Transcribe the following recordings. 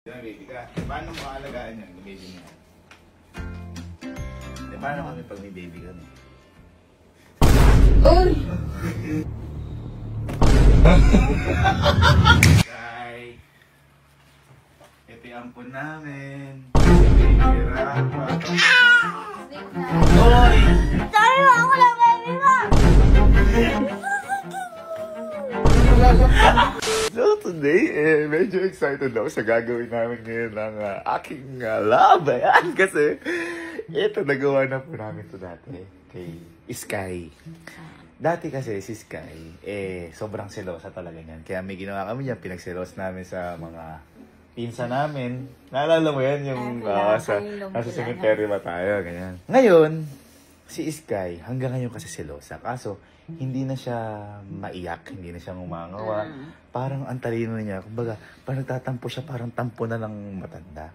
Baby ka. Paano mo alagaan yan? Baby niya. Paano kami pag may baby kami? Uy! Hi! Ito yung ampon namin. Baby Rafa. Hoy! Tayo! Ako lang baby mo! So today, medyo excited ako sa gagawin namin ngayon ng aking love. Ayan, kasi ito, nagawa na po namin ito dati kay Sky. Dati kasi si Sky, sobrang selosa talaga niyan. Kaya may ginawa kami niyan, pinagselos namin sa mga pinsa namin. Naalala mo yan, yung nasa cemetery ba tayo, ganyan. Ngayon, si Sky, hanggang ngayon kasi selosa. Kaso, hindi na siya maiyak, hindi na siya ngumangawa. Parang ang talino niya. Kumbaga, parang nagtatampo siya, parang tampo na ng matanda.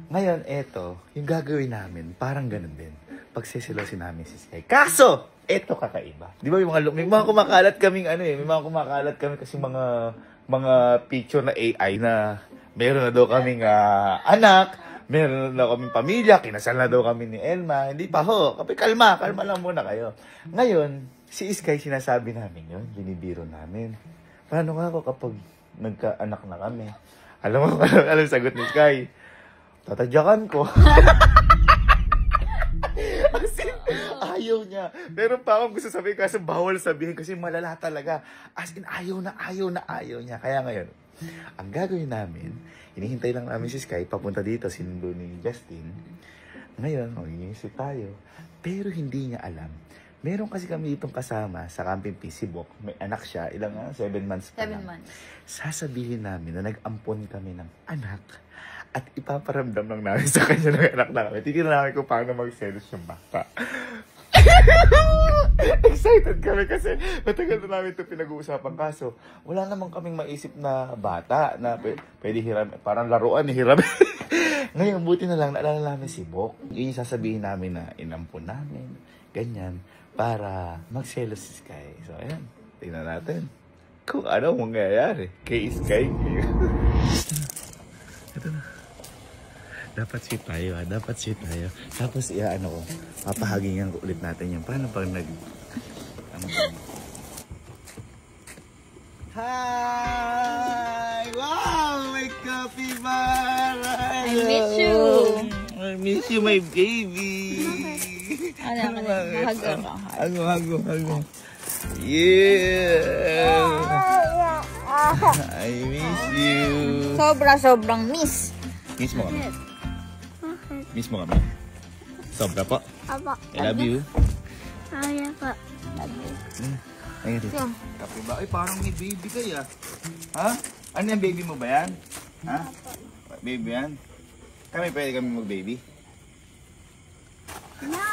Ngayon, eto, yung gagawin namin, parang ganun din. Pagsiselosin namin si Sky. Kaso, eto kakaiba. Di ba may mga kumakalat kaming may mga kumakalat kami kasi mga picture na AI na meron na daw kaming anak, meron na kaming pamilya, kinasal na daw kami ni Elma. Hindi pa ho. Kapag kalma lang muna kayo. Ngayon, si Sky, sinasabi namin yun, binibiro namin. Paano nga ako kapag nagka-anak na kami? Alam mo, alam sagot ni Sky? Tatadyakan ko. Kasi ayaw niya. Meron pa akong gusto sabihin kasi bawal sabihin kasi malala talaga. As in, ayaw niya. Kaya ngayon, ang gagawin namin, hinihintay lang namin si Sky, papunta dito, sinundo ni Justin. Ngayon, mag-iisip tayo. Pero hindi niya alam. Meron kasi kami ditong kasama sa Camping Pisibok. May anak siya. Ilang 7 months pa 7 lang. months. Sasabihin namin na nag-ampon kami ng anak at ipaparamdam lang namin sa kanya ng anak na kami. Tignan namin kung paano mag-selos yung bata. Excited kami kasi matagal na namin ito pinag-uusapan. Kaso, wala naman kaming maisip na bata na pwede hiram. Parang laruan, hiram. Ngayon, buti na lang, naalala namin si Bok. Yung sasabihin namin na inampon namin. Ganyan. Para magselos si Sky. So, ayan. Tingnan natin kung ano mangyayari kay Sky. Ito na. Dapat sweet tayo, ha? Dapat sweet tayo. Tapos, papahagingan ko ulit natin yan. Paano pag Hi! Wow! My capybara! I miss you! I miss you, my baby! Hago. Yeah! I miss you! Sobrang miss. Miss mo kami? Miss mo kami? Sobra po? Apa? I love you. Ay, apa? Ayun dito. Kape ba? Ay, parang may baby kaya. Ha? Ano yung baby mo ba yan? Ha? Baby yan? Pwede kami mag-baby? No!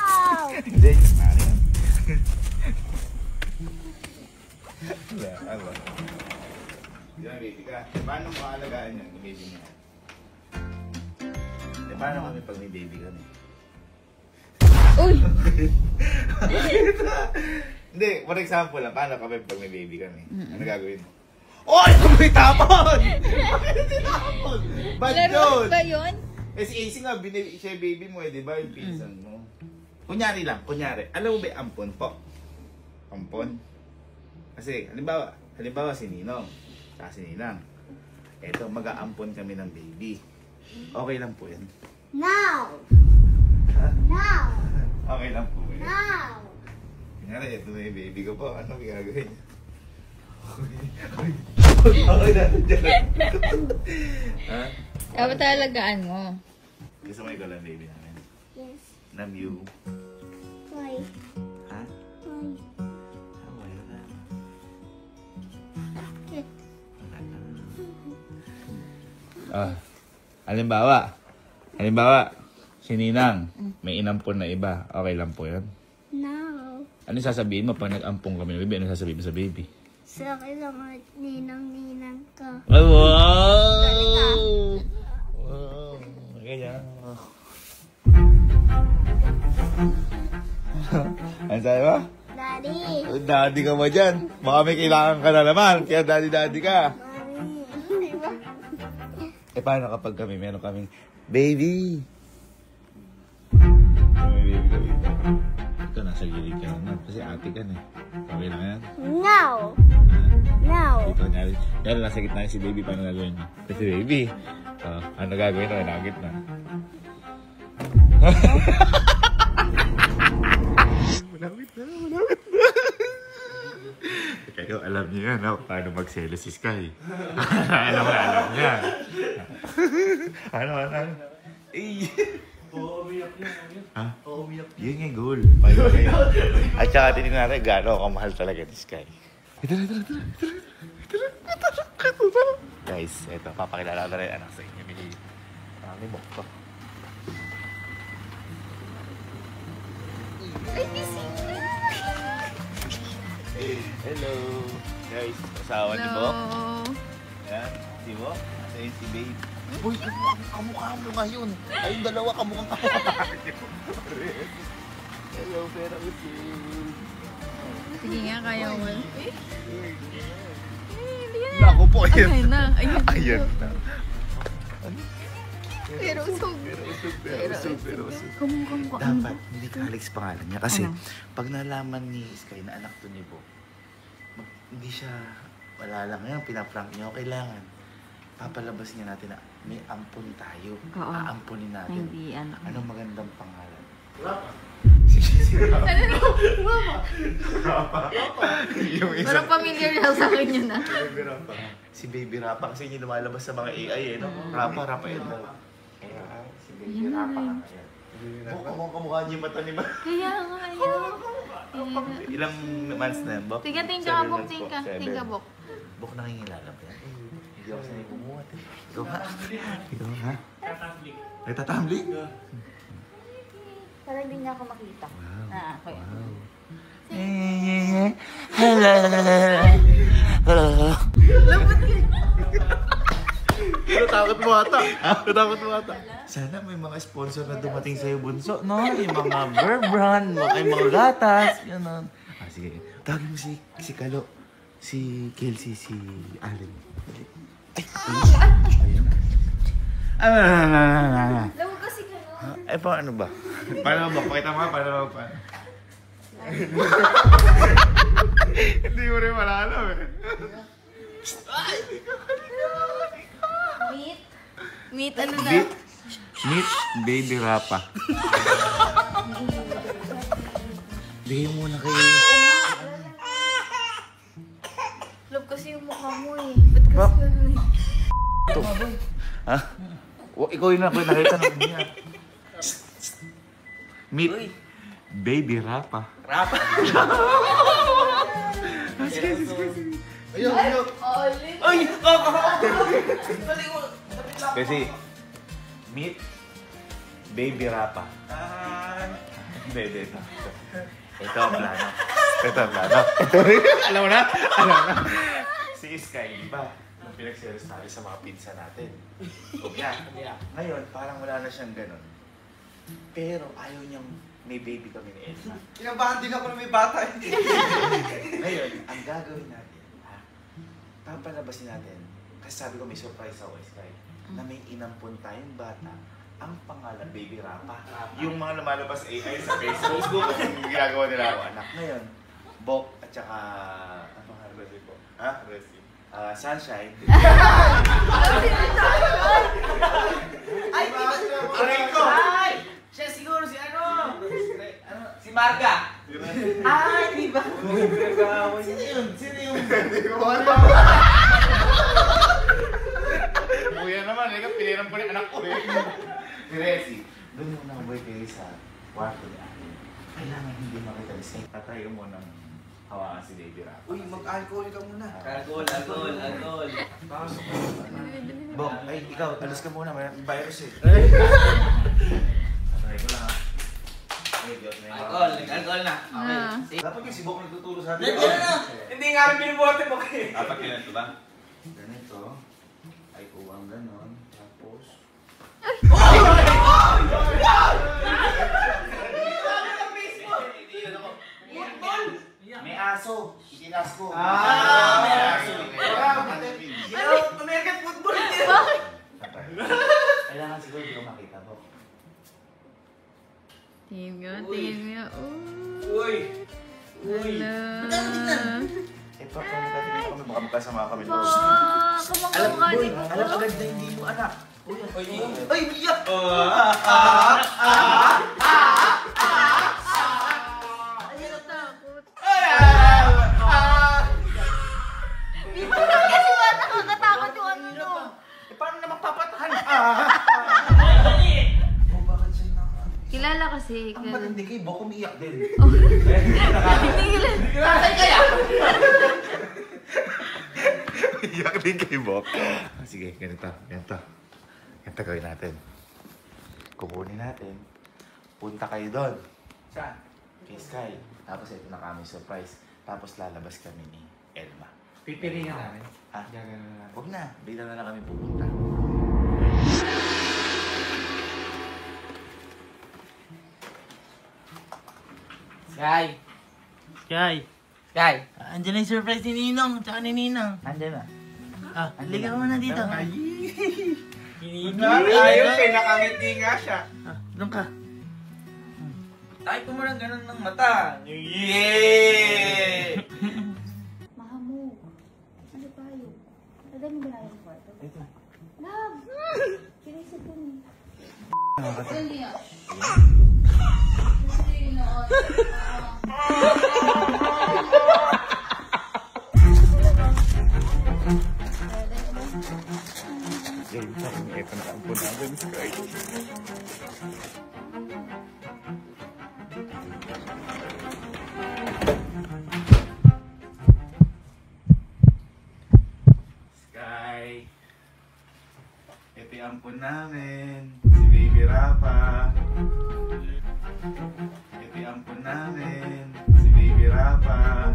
Hindi, nari yan. Wala. Yan, baby ka. Paano mo alagaan yan, baby niya? Paano kami pag may baby kami? Uy! Hindi, for example lang, paano kami pag may baby kami? Ano gagawin mo? Oy! May tapon! Tapon! Bad Laro yun! ba yun? Si AC nga, siya yung baby mo di ba? Yung pinsan mo. Kunyari. Alam mo ba yung ampon po? Ampon? Kasi, halimbawa si Ninong, saka si Ninang. Eto, mag-aampon kami ng baby. Okay lang po yan. No! Ha? No! Okay lang po yan. No! Kunyari, ito na yung baby ko po. Ano gagawin? Okay na, dyan. Ha? Dapat talagaan mo. Gusto mo ikaw lang baby namin? Yes. Nam you. Why? Ha? Why? Wala na. Halimbawa, si Ninang, may inampon na iba. Okay lang po yan. No. Ano sasabihin mo pag nag-ampong kami ng baby? Ano sasabihin mo sa baby? Sa akin lang at ninang ka. Ay, wow! Wow! Ganyan. Ano sabi mo? Daddy! Daddy ka mo dyan. Baka may kailangan ka na naman. Kaya daddy ka. Mommy! Eh, paano kapag meron kaming, baby? May baby kami. Ikaw, nasa gilid ka naman. Kasi ate ka na. Okay lang yan? No. No. Dito, nyari. Nyari, nasa gitna si baby. Paano gagawin niya? Kasi baby. Ano gagawin na? Nasa gitna. Malapit na. Kayo, alam niyo yan, paano magselo si Sky. alam niya. Ano? Eh. Umiyak niya. Ha? Umiyak. Yun yung goal. At saka titignan natin gano'n kamahal talaga ni Sky. Ito. Guys, ito, papakilala ko na rin anak sa inyo. May mukha. Hello. Guys, asawa ni Bok. Yan, si Bok. Asa yun si Babe. Uy, kamukha mo ngayon. Ayun dalawa kamukhang kamukha. Hello, pero si... Sige nga, kaya mo. Naku po, ayan. Ayan na. Ayan na. Pero usog. Pero usog. Kamukha. Dapat, hindi ka Alex pangalan niya. Kasi, pag nalaman ni Sky na anak to ni Bo, hindi siya, wala lang yan, pinaprank niya. Kailangan, papalabas niya natin na may ampun tayo. Oo. Aampunin natin. Hindi, ano. Anong magandang pangalan? Rapa. Yung isa. Parang familiar na sa akin yun ah. Baby Rapa. Si Baby Rapa kasi yung lumalabas sa mga AI eh, no? Rapa yun daw. Kaya, si Baby Rapa nga yan. Kamukha niya yung mata ni Ma. Kaya nga, ayun. Ilang months na yan, Bok? Tingka, tingka, 7 Bok, months po. tingka. 7. Tingka, Bok. Bok, nangingilala ba yan? Hindi ako sanay bumuhat eh. Ikaw ha? Ikaw ha? Nagtatambling? Parang hindi niya ako makita. Wow. Okay. Wow. Natakot mo ata. Sana may mga sponsor na dumating sa'yo, bunso, no? Yung mga Bear Brand, mga gatas, gano'n. Sige. Tawagin mo si Kalo, si Kelsey, si Allen. Ay, ayun na. Lawag kasi ka, no? Ay, paano ba? Paano ba? Pakita mo, paano ba? Hindi mo rin malalam eh. Meet, ano na? Meet Baby Rapa. Bigay mo na kay... Love kasi yung mukha mo eh. Ba't kasi ganun eh? Ito. Ha? Ikaw yung nakita ng niya. Meet Baby Rapa. Rapa. Ayun. Ay! Kasi, meet Baby Rapa. Hindi. Ito ang plano. Alam mo na? Si Sky, di ba? Nung pinagselos tayo sa mga pinsa natin. Yeah. Ngayon, parang wala na siyang ganun. Pero ayaw niyang may baby kami ni Edna. Kinabahan din ako na may bata. Ngayon, ang gagawin natin, papalabasin natin, kasi sabi ko may surprise ako, Sky, na may inampun tayong bata, ang pangalan, Baby Rapa. Yung mga lumalabas AI sa Facebook, yung ginagawa nila ako, anak. Ngayon, Bok at saka, ang pangalan ba si Bok? Ha? Sunshine. Ay, aray ko! Ay! Siya siguro si ano? Si Marga. Ay, di ba? Sino yun? Kuya naman, pilihan po ni anak ko eh. Si Resi, doon muna ang boy kayo sa kwarto ni Ate. Kailangan hindi makita ni Snake. Tatry ko mo ng hawakan si Baby Rapa. Uy, mag-alcohol ka muna. Alcohol. Pasok ka. Bok, ay ikaw, alis ka muna, may virus eh. Tatry ko lang ha. Ay, Diyos na yun. Alcohol na. Okay. Dapat yung si Bok nagtuturo sa atin. Hindi nga rin binubuhat mo kayo. Dapat ganito ba? Ganito. Ay, kuwang ganon. Tapos... May aso. Itinas ko. May aso. American football. Bakit? Kailangan siguro hindi ko makita po. Tingin nga. Uy! Hala. Ito, kami kami, baka magkasama kami doon. Kamukha ni ko. Alam agad na hindi mo anak. Uy, ay, umiyak! Takot. Di ba kasi ba nakakatakot yung ano no? Paano na magpapatahan? Bakit siya naman? Kilala kasi. Ang matindi kay Bok, umiiyak din. Hindi kilala. Nasaan kaya? Iyak din kay Bok. Sige, ganito. Ganito gawin natin. Kukunin natin. Punta kayo doon. Saan? Kay Sky. Tapos ito na kami surprise. Tapos lalabas kami ni Elma. Pipilihan namin. Ha? Gagano namin. Huwag na. Bigla na lang kami pupunta. Sky! Sky, Sky! andyan na yung surprise ni Ninong, tsaka ni Ninang. Andyan na. Ah, halika mo na dito. Ayaw, pinakangiti nga siya. Ah, doon ka. Tayo po mo lang ganun ng mata. Yeah! Mahamog. Ano pa yun? Lagay mo ba namin sa kwarto? Ito. Love! Kinisip ko niya. Hindi ah. Hindi na. Ito na ang punagan, Sky. Sky. Ito yung ampun namin. Si Baby Rapa. Ito yung ampun namin. Si Baby Rapa.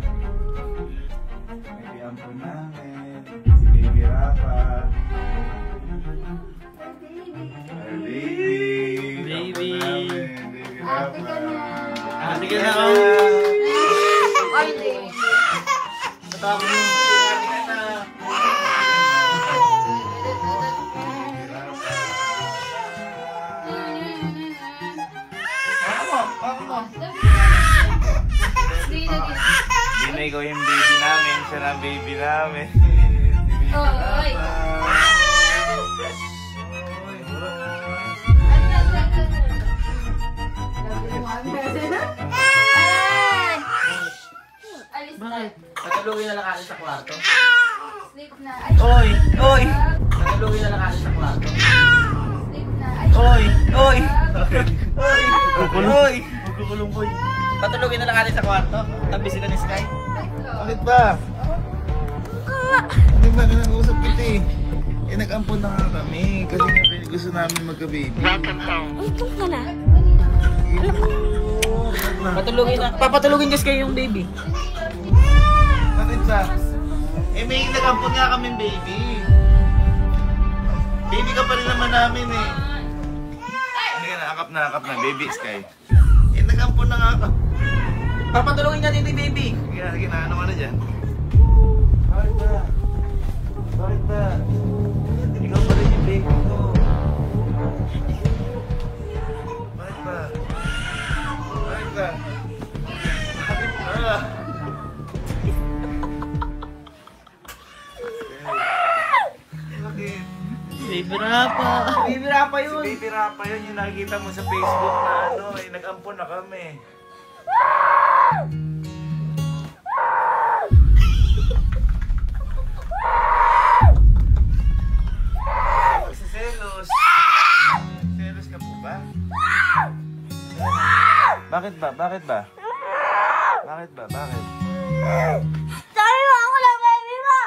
Ito yung ampun namin. Si Baby Rapa. Our baby. Baby. Ampun namin. Baby Rapa. Ate ka na ako. Ay, hindi. Natawag mo. Ate ka na. Hindi na ikaw yung baby namin, siya na ang baby namin. Oy. Alis na. Bakit? Patulugin na lang natin sa kwarto. Sleep na. Oy! Oy! Patulugin na lang natin sa kwarto. Sleep na. Oy! Oy! Oy! Oy! Magkukulong boy. Patulugin na lang natin sa kwarto. Tabi sila ni Sky. Bakit ba? Hindi ba nag-usap kita eh? Eh nag-ampon na nga kami kasi nga gusto namin magka-baby. Patulugin na. Papatulugin ni Sky yung baby. Bakit ba? Eh may nag-ampon nga kami baby. Baby ka pa rin naman namin eh. Hindi ka nakakap na, baby Sky. Eh nag-ampon na nga ka. Papatulugin natin yung baby. Sige na, ano ka na dyan? Bakit ba? Bakit ba? Ikaw pa rin yung baby ko. Bakit ba? Bakit ba? Bakit ba? Bakit? Baby Rapa. Baby Rapa Si yun. Baby Rapa yun, yung nakikita mo sa Facebook na ano, eh, nag-ampon na kami. Selos. Selos ka po ba? Bakit ba? Bakit ba? Bakit ba? Bakit? Sorry mo ako lang, baby mo!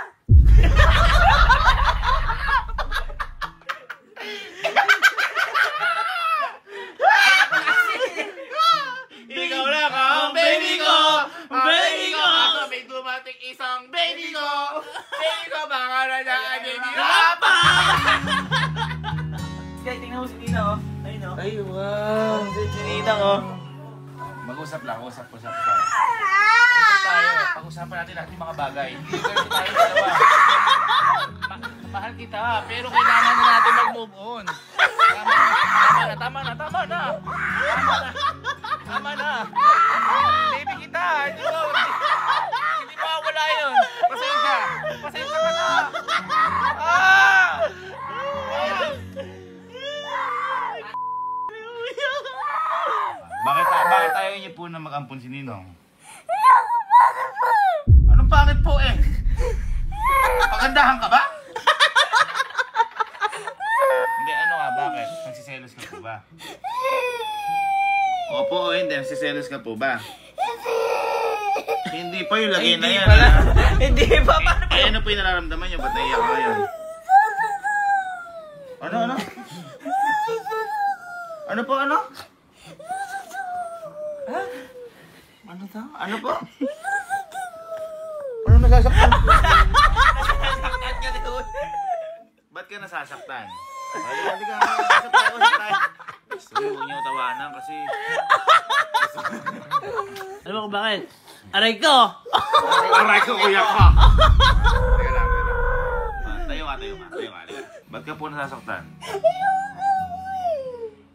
Ikaw na ka ang baby ko! Ang baby ko! Ako may dumating isang baby ko! Baby ko, baka na niya ang baby Rapa! Sky, tingnan mo si Nina oh. Ayun oh. Ay, wow. Si Ninang oh. Mag-usap lang, usap tayo. Usap tayo, pag-usapan natin lahat yung mga bagay. Hindi tayo dalawa. Mahal kita, pero kailangan na natin mag-move on. Tama na. Tama na. Baby kita. Hindi mawawala yun. Pasensya ka na. Bakit tayo niyo po na mag-ampon si Ninong? Anong pangit po eh? Pagandahan ka ba? Hindi, ano nga, bakit? Nagsiselos ka po ba? Opo o hindi, nagsiselos ka po ba? Hindi pa yung lagay na yan. Hindi pa. Paano pa? Ay, ano po yung nararamdaman niyo? Ba't naiyak ka ngayon? Ano? Ano po, ano? Ha? Ano to? Ano po? Ano nasasaktan? Nasasaktan ka doon. Ba't ka nasasaktan? Halika. Nasasaktan. Gusto mo niyo tawanan kasi... Alam mo kung bakit? Aray ko! Aray ko, kuya ka! Teka lang. Tayo ka. Ba't ka po nasasaktan?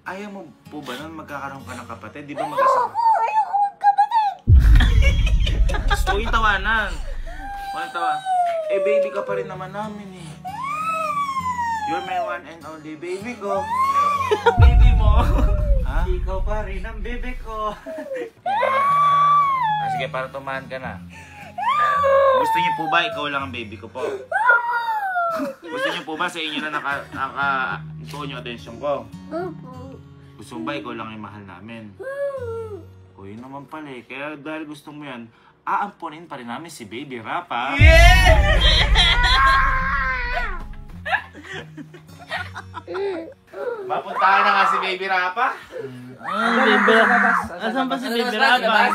Ayaw mo po ba nun magkakaroon ka ng kapatid? Di ba magkasaktan? Ayoko magkapatid! Gusto ko yung tawanan. Walang tawa. Eh, baby ka pa rin naman namin eh. You're my one and only baby ko. Baby mo! Ha? Ikaw pa rin ang bebe ko. Sige, para tumahan ka na. Gusto niyo po ba ikaw lang ang baby ko po? Gusto niyo po ba sa inyo na tuon yung atensyon ko? Gusto mo ba ikaw lang yung mahal namin? O yun naman pala eh. Kaya dahil gusto mo yan, aamponin pa rin namin si Baby Rapa. Mapuntahan na nga si Baby Rapa. Baby Rapa. Asan pa si Baby Rapa?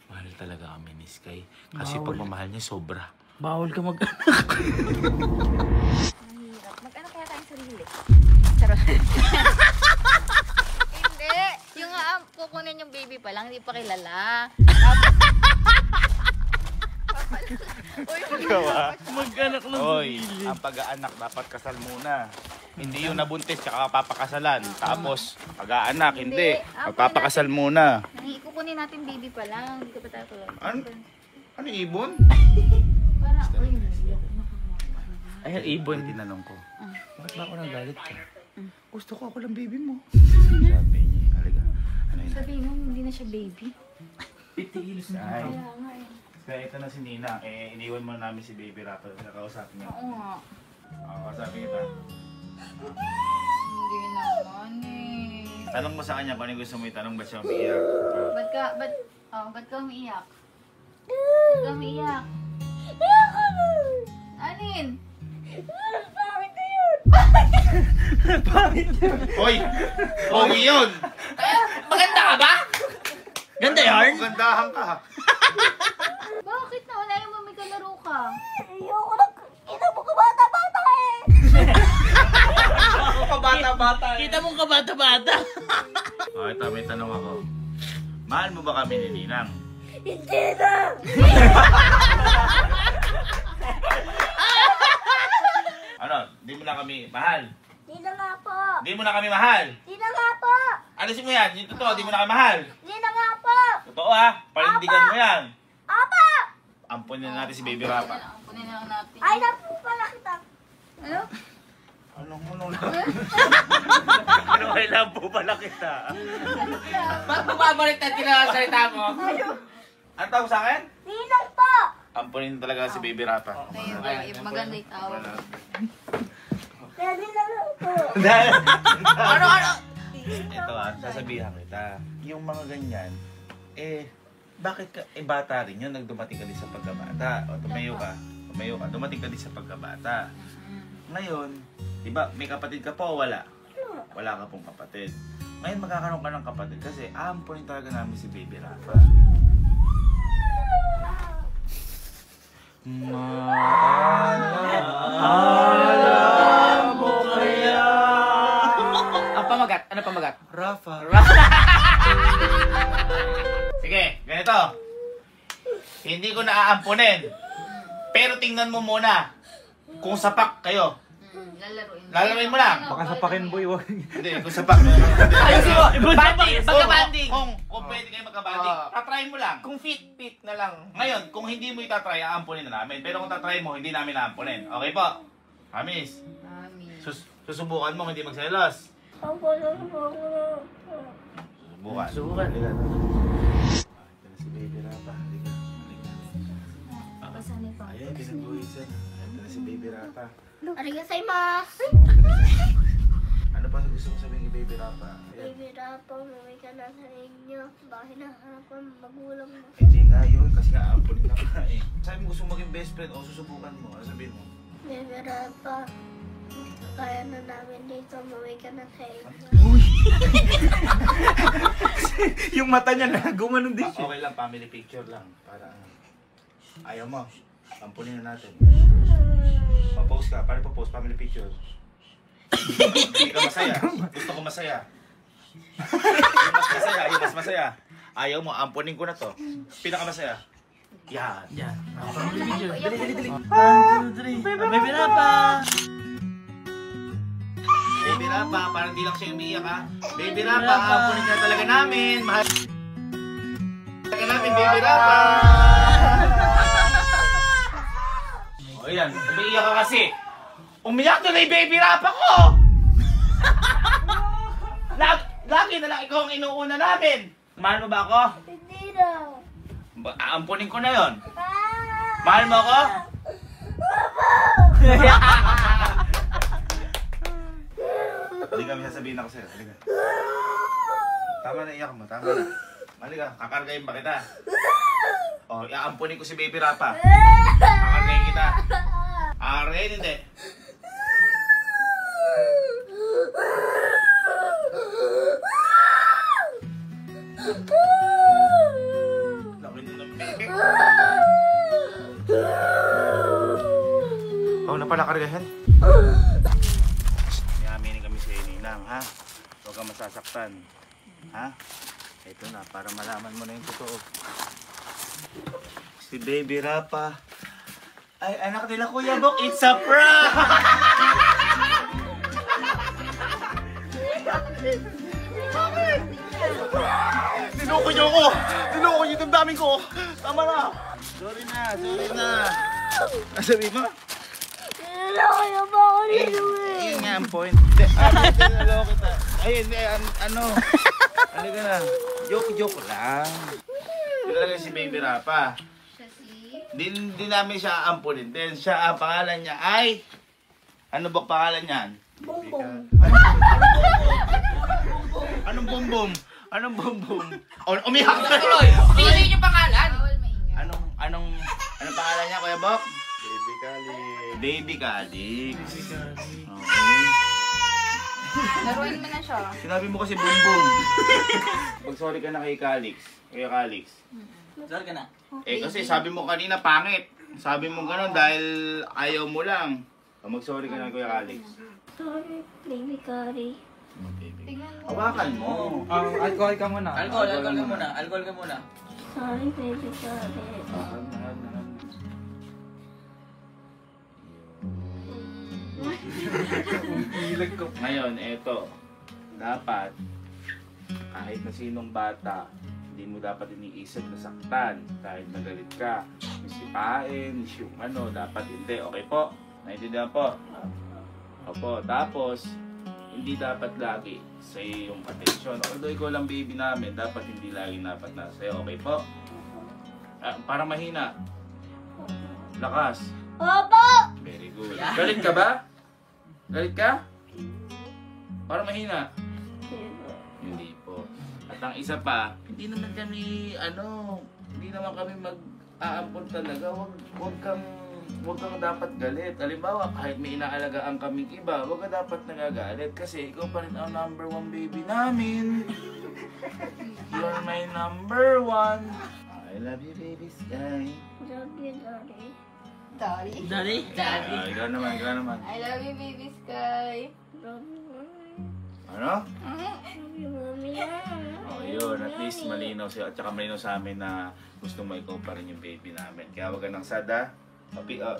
Mahal talaga kami ni Sky. Kasi pagmamahal niya sobra. Bawal ka mag-anak. Mag-ano kaya tayong sarili? Charot. Hindi. Yung kukunin yung baby pa lang, hindi pa kilala. Mag-anak ng Oy, sarili. ang pag-aanak dapat kasal muna. Hindi yung nabuntis tsaka papakasalan. Tapos, pag-aanak, hindi. Magpapakasal muna. Ikukunin natin baby pa lang, hindi ka pa tayo tulad. Ano ibon? Para, Ay, ibon. Tinanong ko. Bakit ba ako nagalit ka? Gusto ko ako lang baby mo. Sabi niya, haliga. Ano yun? sabihin mo, hindi na siya baby. Pitigilis na. Ay, Kaya nga eh. kaya ito na si Nina. Eh, iniwan mo namin si Baby Rapa. Nakausapin niya. Oo nga. Kausapin kita. Hindi naman eh. Tanong mo sa kanya kung ano yung gusto mo itanong, ba't siya umiiyak? Ba't ka umiiyak? Ba't ka umiiyak? Anin? Hoy! Pogi yun! Maganda ka ba? Ganda yarn? Gandahan ka. Bakit na? Wala yung may kalaro ka. Ayoko na. Ina mo ka bata-bata eh. Kita mong kabata-bata. Okay, may tanong ako. Mahal mo ba kami ni Ninang? Hindi na. Ano? Di mo na kami mahal? Hindi na nga po. Di mo na kami mahal? Hindi na nga po. Alisin mo yan. Yung totoo, di mo na kami mahal. Hindi na nga po. Totoo ha? Palindigan mo yan. Apa. Ampunin na natin si Baby Rapa. Kunin na lang natin. Ay, napo pala kita. Ano? Ano kailangan po pala kita? Ba't bumabalik na tinasalita mo? Ano tawag sa akin? Ninang po. Ampunin talaga si Baby Rapa. Ayun, maganda yung tawag. Pwede na lang po. Ano? Ito sasabihan kita. Yung mga ganyan, bakit ka, bata rin yun, nagdumating ka din sa pagkabata. O tumayo ka, dumating ka din sa pagkabata. Ngayon, di ba, may kapatid ka po o wala? Wala ka pong kapatid. Ngayon magkakaroon ka ng kapatid kasi aampunin talaga namin si Baby Rafa. Alam mo kaya? Ang pamagat? Ano pamagat? Rafa. Sige, ganito. Hindi ko na aampunin. Pero tingnan mo muna. Kung sapak kayo. Lalaruin. Lalaroin mo lang. Baka sapakin boy, wag. Hindi, kung sapak. Ayusin mo! Banding! Pagka-banding! Kung pwede kayo magka-banding, tatry mo lang. Kung fit na lang. Ngayon, kung hindi mo itatry, aampunin na namin. Pero kung tatry mo, hindi namin aampunin. Okay po? Amis, susubukan mo, hindi magselos. Opo, Susubukan. Susubukan. Ito na si Baby Rapa. Halika. Pasanay pa. Ayan, pinag-uwisan. Ito na si Baby Rapa. Arigasaimasu! Ano pa gusto mo sabihin kay Baby Rapa? Ayan. Baby Rapo, umuwi ka na sa inyo. Bakit nahanap ko ang magulang mo? Hindi nga yun, kasi nga ampunin na ka eh. Sabi mo gusto mo maging best friend o susubukan mo. Ano sabihin mo? Baby Rapo, kaya na namin dito. Umuwi ka na sa inyo. Yung mata niya na gumanon din siya. Okay lang, family picture lang. Para ayaw mo. Ampunin na natin. Pa-post ka, para pa-post, family picture. Hindi ka masaya. Gusto ko masaya. Yung mas masaya. Ayaw mo, ampunin ko na to. Pinakamasaya. Yan. Yan. Dali. 1, 2, 3. Baby Rapa! Baby Rapa, parang di lang siya umiiyak ha. Baby Rapa, ampunin ka na talaga namin. Mahal talaga namin, Baby Rapa. O yan, umiiyak ka kasi. Umiyak na yung Baby Rapa ko! Lagi na lang ikaw ang inuuna namin. Mahal mo ba ako? Hindi daw. Aampunin ko na yon. Mahal mo ako? Hindi kami sasabihin ako sa'yo. Halika. Tama na, iyak mo. Tama na. Halika, kakargayin ba kita? O, iaampunin ko si Baby Rapa. Kakargayin kita. Kakargayin hindi. Laki na ng baby. Oh, napalakargahan. Aminin kami sa Ninang, ha? Huwag kang masasaktan. Ha? Ito na, para malaman mo na yung totoo. Si Baby Rapa. Ay, anak nila Kuya Bok, it's a prank! Niloko niyo ako! Niloko niyo yung damdamin ko! Tama na! Sorry na. Sabi mo? Kaya ba ako nito eh? Yun nga ang point. Naloko kita. Ayun, ano ka na? Joke lang. Ito talaga si Baby Rapa. Di namin siya ampunin din. Siya, ang pangalan niya ay... Ano ba pangalan niyan? Bumbong. Anong bumbum? Umiyak ka Tuloy! Pili yung pangalan! Anong pangalan niya, Kuya Bok? Baby Calix. Baby Calix. Okay. Laruin mo na siya. Sinabi mo kasi bumbum. Pag-sorry ka na kay Calix. Kuya Calix. Sorry ka na. Eh kasi sabi mo kanina pangit. Sabi mo gano'n dahil ayaw mo lang. Mag-sorry ka na Kuya Calix. Sorry, baby Kari. Hawakan mo. Alcohol ka muna. Alcohol ka muna. Sorry, baby Kari. Ngayon, eto. Dapat, kahit na sinong bata, hindi mo dapat iniisip na saktan. Kahit magalit ka, isipain, yung ano, dapat hindi. Okay po? Naintindihan po? Opo. Tapos, hindi dapat lagi sa yung attention. Although ikaw lang baby namin, dapat hindi lagi dapat na sa'yo. Okay po? Para mahina. Lakas. Opo! Very good. Galit ka ba? Galit ka? Para mahina. Hindi po. At ang isa pa, hindi naman kami, hindi naman kami mag-aampon talaga. Huwag kang dapat galit. Halimbawa, kahit may inaalagaan kaming iba, huwag ka dapat nagagalit. Kasi ikaw pa rin ang number 1 baby namin. You're my number 1. I love you, baby Sky. Love you, Daddy. Dali? Ikaw naman. I love you, baby Sky. Love you, Mommy. Ano? Love you, Mommy. Oh, yun. At least malinaw siya. At saka malinaw sa amin na gusto mo ikaw pa rin yung baby namin. Kaya wag ka nang sad, ha?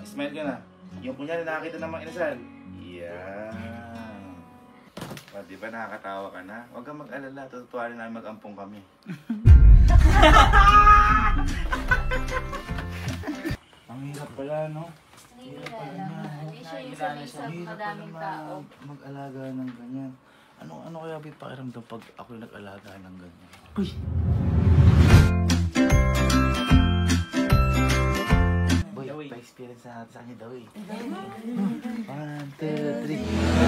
Smile ka na. Yung kunyari nakakita ng mga inasal. Yan. Di ba nakakatawa ka na? Huwag kang mag-alala. Tutuwa rin namin mag-ampong kami. Ang hirap pala, no? Nanginilala nga. Hindi siya yung sabi sa madaming tao. Mag-alaga ng ganyan. Ano kaya ba yung pakiramdam pag ako yung nag-alaga ng ganyan? Boy, pa-experience na natin sa kanya daw eh. 1, 2, 3.